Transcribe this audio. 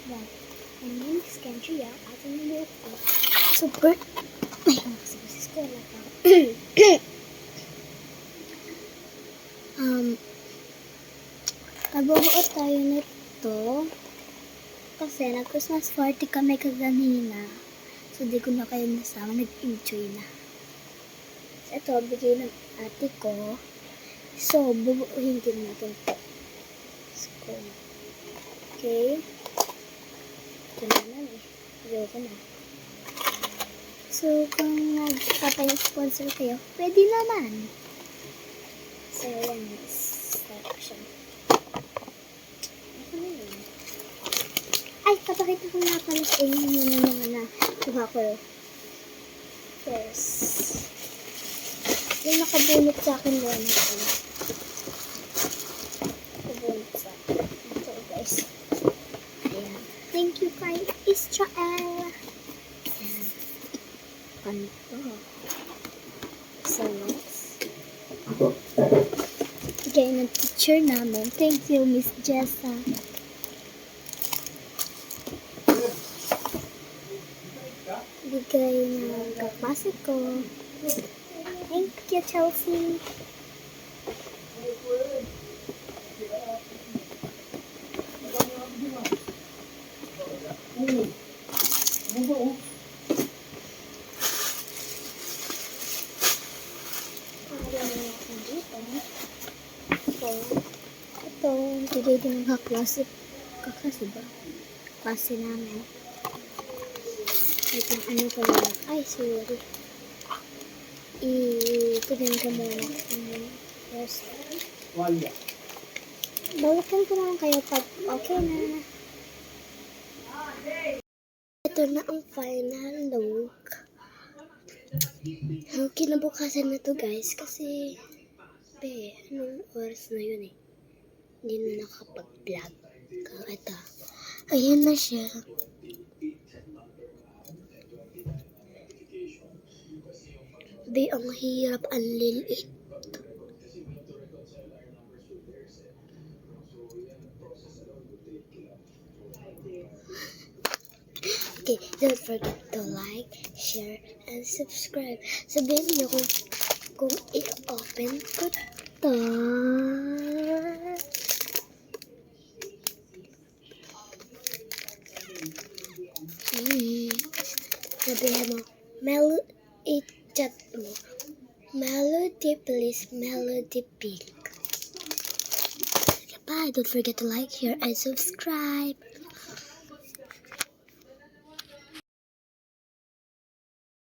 Well, my name is Kendria at nanonood ko. Super... Ay, nakasibasis ko. Wala pa. Magbubuot tayo nito kasi nag-Christmas party kami kaganina. So, di ko na kayo nasama. Nag-enjoy na. So, ito, bigay ng ate ko. So, bubuuhin din natin ito. So, okay. Ito naman eh. Ayoko na. So, kung nagpapay-sponsor kayo, pwede naman. So, yan. Start action. Ano yun? Ay, papakita ko nga pala sa inyo muna mga nakuha ko. First, yung nakabunot sa akin doon. Nakabunot sa akin. Ito guys. Ayan. Thank you kay Israel. Ayan. Ganito. So next. Bigay ng teacher namin. Thank you, Miss Jessa. Bigay ng kaklase ko. Thank you, Chelsea. Ito, bigay din ng kaklase ba? Klase namin. Ito, ano pa lang? Ay, sorry. Tignan ko muna. First. Balikan ko naman kayo pag okay na. Ito na ang final look. Ang kinabukasan na to guys kasi anong oras na yun eh. Hindi na nakapag-vlog. Ito. Ayan na siya. Ang hirap, ang lilit. Okay, don't forget to like, share, and subscribe. Sabihin niyo kung i-open ko to. Sabihin mo, i-chat mo. Melody, please, Melody Pink. Bye, don't forget to like, share, and subscribe.